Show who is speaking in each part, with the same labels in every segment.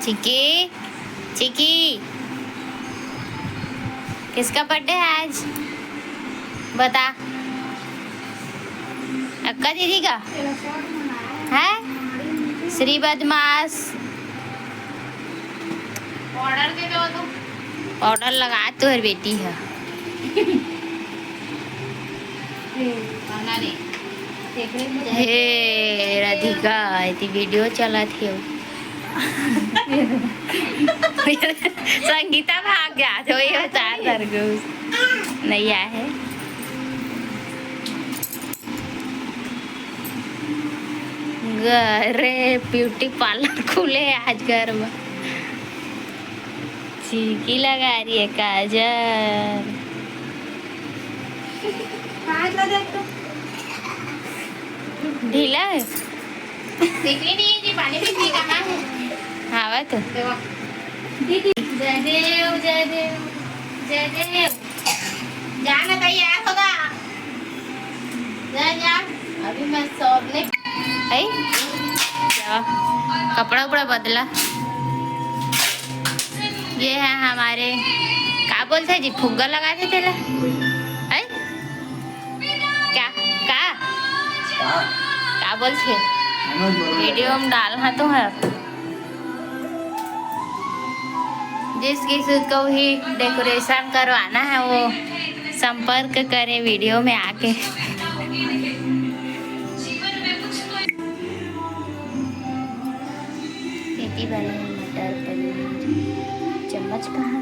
Speaker 1: चिकी चिकी किसका बर्थडे है आज बता। अक्का दीदी का है। श्री बदमाश
Speaker 2: ऑर्डर दे दो तो
Speaker 1: पाउडर लगा तो हर बेटी है। हे राधिका इतनी वीडियो चला थी संगीता भाग गया तो ये बता तरगूज नहीं आया है। अरे ब्यूटी पार्लर खुले आज घर में। चीकी लगा रही है काजल। ढीला है
Speaker 2: सीखनी नहीं है जी पानी भी पी कहाँ है।
Speaker 1: हाँ तो
Speaker 2: दीदी जय देव जय देव जय देव जाना तैयार होगा जा अभी मैं सोने
Speaker 1: है क्या कपड़ा उपड़ा बदला। ये है हमारे क्या बोलते हैं जी फुग्गा लगाते थे है क्या क्या बोलते वीडियो में डालना तो है। जिस किसी को भी डेकोरेशन करवाना है वो संपर्क करें वीडियो में आके। पेटी बने मटर पनीर चम्मच कहाँ।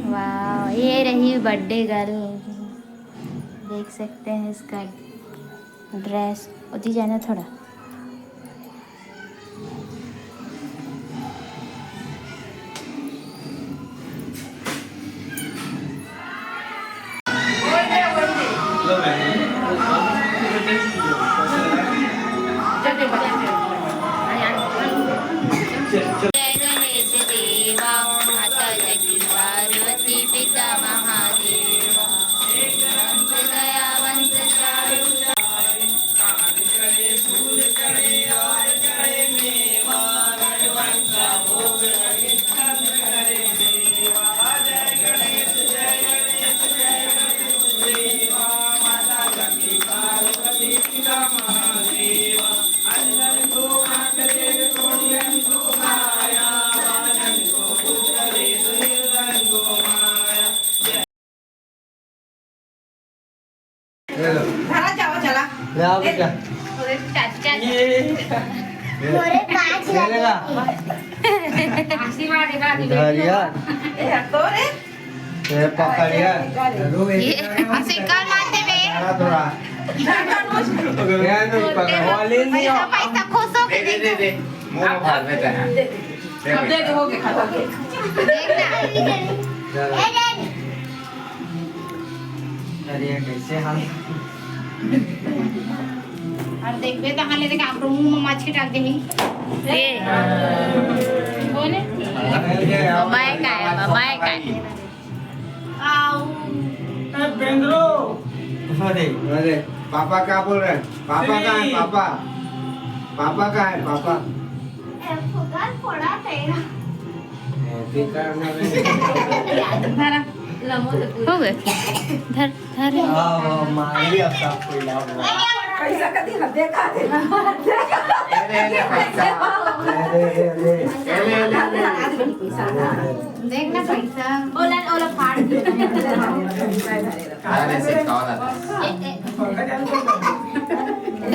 Speaker 1: वाह ये रही बर्थडे गर्ल देख सकते हैं इसका ड्रेस उठी जाना थोड़ा। जय गणेश देवा माता जगी पार्वती पिता महादेव वंश दयावंश
Speaker 3: ले आओ बेटा
Speaker 1: चाचा
Speaker 3: चलेगा
Speaker 2: आशीर्वाद
Speaker 3: धरिया ये पकड़िया
Speaker 1: सिक्का मारते बे
Speaker 3: थोड़ा क्या नहीं पकड़ वाले नहीं
Speaker 1: पैसा पैसा खुश हो के
Speaker 4: दे दे मुंह में भर देते हैं
Speaker 2: अब दे हो के खाता
Speaker 3: धरिया कैसे हाल
Speaker 2: और देखबे तो हाले देख आप मुंह में माछ के डाल देही
Speaker 1: ये
Speaker 2: बोले
Speaker 1: मम्मा का है
Speaker 2: आओ
Speaker 3: अरे अरे पापा क्या बोल रहे हैं पापा का है पापा पापा का है पापा
Speaker 2: धरा लमो से
Speaker 1: हो गए धर धर
Speaker 3: मारी अब सब कोई लाभ
Speaker 2: पैसा कदी न देखा दे
Speaker 4: ले पैसा
Speaker 2: देखना पैसा ओला फाड़ दियो
Speaker 4: अरे से कॉल आता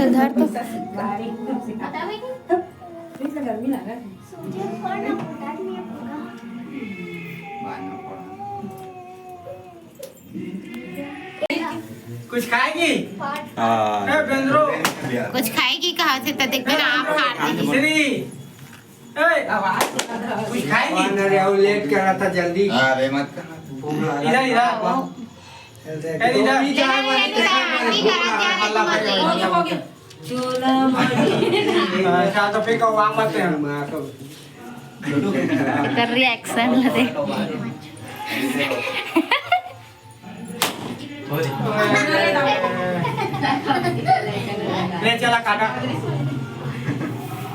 Speaker 1: धर तो
Speaker 2: गर्मी लगा
Speaker 3: कुछ खाएगी
Speaker 1: कुछ खाएगी कहाँ से तो देख ना आप खा रही
Speaker 3: श्री कुछ खाएगी अरे वो लेट कर रहा था जल्दी
Speaker 4: अरे मत
Speaker 3: इधर इधर तो फिर को वाम मत है मैं तो
Speaker 1: कर रिएक्शन लगे
Speaker 3: ले चला काटा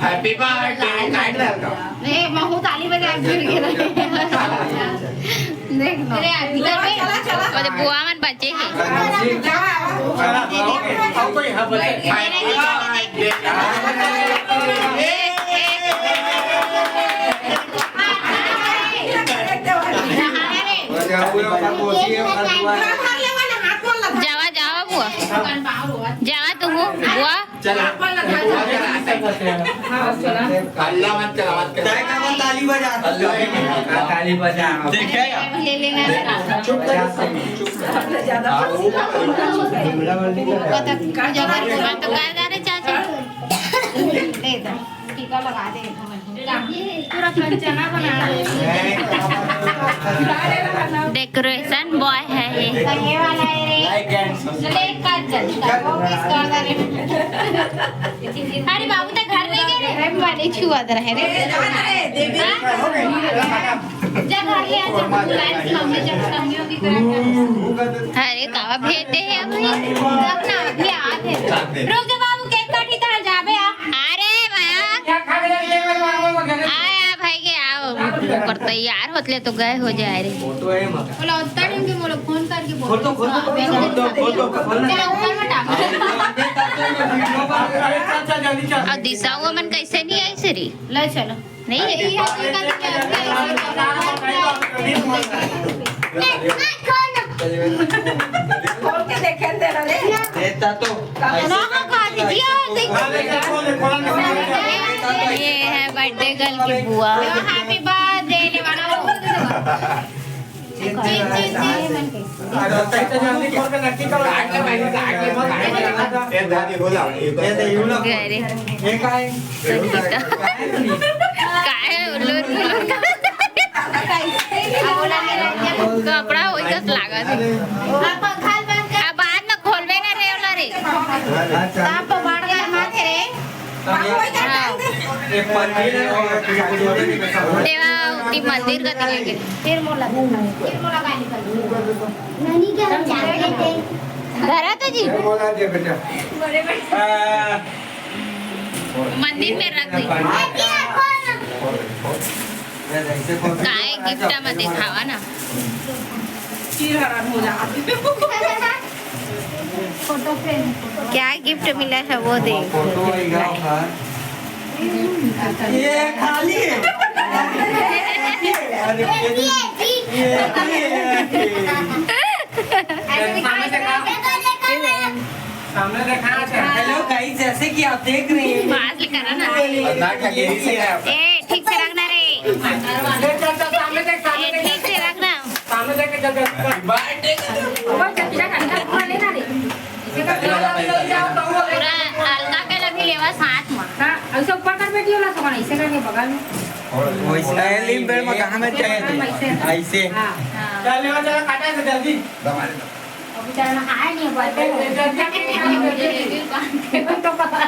Speaker 4: हैप्पी बर्थडे काट ले का
Speaker 2: रे महू ताली बजा गिर गेला देख लो
Speaker 1: और बुआ मन बचे हैं
Speaker 3: अब कोई हाँ बोले
Speaker 4: हैप्पी बर्थडे
Speaker 1: जावा जावा बुआ जावा तू बुआ
Speaker 4: चला अल्लाह मत चला मत कर
Speaker 3: ताली बजा ताली बजा
Speaker 4: देखेगा
Speaker 2: ले लेना
Speaker 3: चुप
Speaker 1: मैं तो कह जा रहे चाचा
Speaker 2: दे दो टीका लगा दे पूरा कंचना बना
Speaker 1: डेकोरेशन बॉय है ये
Speaker 2: ये वाला है रे चले एक काट चल वो किस कर दे
Speaker 1: अरे बाबू तो घर नहीं गए
Speaker 2: रे वाले छुआ दे रहे रे जा घर ले आ जा लाइन सामने जब सामने की तरह
Speaker 1: अरे कावा भेजते हैं अभी
Speaker 2: अपना अभी आते रुक जा बाबू केक काटी तरह जाबे आ
Speaker 1: अरे भैया आया भाई के आओ ऊपर तैयार होतले तो गए हो जाए रे
Speaker 3: फोटो है मत
Speaker 2: बोला उतना टाइम के बोलो फोन करके बोलो
Speaker 3: खोल दो खोल दो
Speaker 2: चलो ऊपर में टाप
Speaker 3: चल जल्दी चल
Speaker 1: और दिशा वो मन कैसे नहीं आई सरी
Speaker 2: ले चलो
Speaker 1: नहीं
Speaker 2: ये
Speaker 3: देता तो
Speaker 1: ये है बर्थडे गर्ल की बुआ
Speaker 2: हैप्पी बर्थडे ले वाला
Speaker 4: काट ले भाई काट ले मत ये दादी बोला
Speaker 3: ये दे यूलो
Speaker 1: गए रे
Speaker 3: ये काय
Speaker 1: काय उल्लू कपड़ा वही कस लागा थे अब बाद में खोलवे ना रे वाला रे
Speaker 2: आप बाढ़ गए माथे रे
Speaker 3: एक मंदिर है और
Speaker 1: देवा उठी मंदिर का दिखेंगे
Speaker 2: फिर मोला गाय निकल नानी क्या हम जा रहे थे
Speaker 1: घर तो जी
Speaker 3: बोला दे बेटा
Speaker 1: मंदिर में रख दी काय गिफ्ट में दिखावा ना
Speaker 2: फोटो फ्रेम
Speaker 1: क्या गिफ्ट मिला था वो दे
Speaker 3: फोटो आएगा ये खाली है सामने देखा हेलो गाइस जैसे कि आप देख रहे हैं
Speaker 1: पास करा ना
Speaker 4: ना क्या ये से
Speaker 1: ए ठीक से रखना रे
Speaker 3: सामने देख
Speaker 1: ए ठीक से रखना
Speaker 3: सामने देख चल
Speaker 4: बर्थडे
Speaker 1: पूरा हल्का के लगी लेवा साथ में
Speaker 2: ऐसे ऊपर कर बैठी होला समान ऐसे करके बगल में
Speaker 3: वैसे लिम बेर में कहां में चाहिए ऐसे चल लेवा चला काटा है जल्दी
Speaker 4: दबाले
Speaker 2: अब बेचारा खाए नहीं बर्थडे तो पता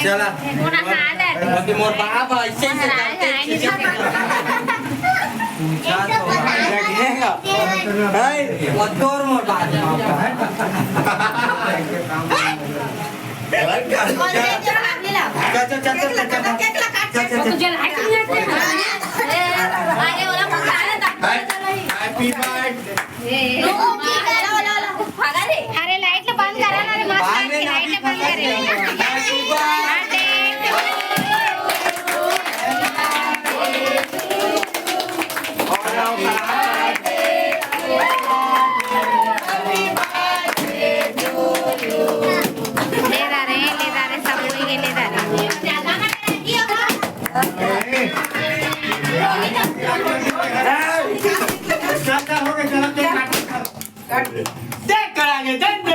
Speaker 3: चला
Speaker 1: पूरा हाथ है
Speaker 3: मोती मोर बाप ऐसे से करते लगेगा भाई और मोर बाप
Speaker 4: हैप्पी बर्थडे
Speaker 2: अरे लाइट बंद करा ना रे मस्त लाइट बंद करे
Speaker 1: ले रहे सब कोई के ले रहे
Speaker 3: देख करांगे देख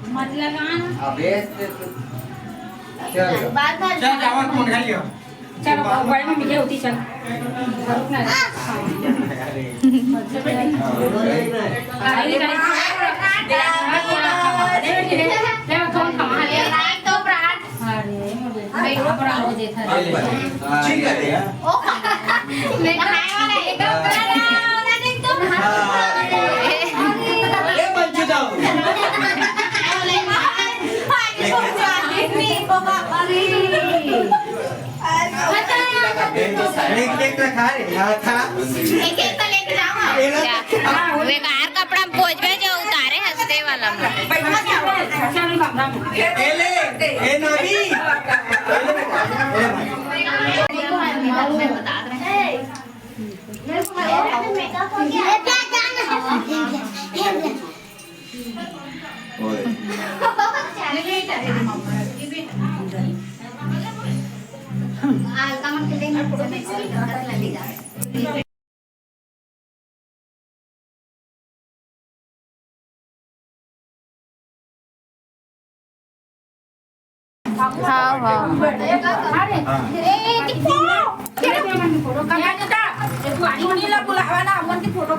Speaker 2: मत लगाना
Speaker 4: अबे
Speaker 3: चल
Speaker 2: बात कर
Speaker 3: चल जावन फोन खा लियो
Speaker 2: चलो बड़ी में मिले होती चल
Speaker 1: वे कार कपड़ा पोच में जो उतारे हंसते वाला बता रहे हाँ हाँ
Speaker 2: फोटो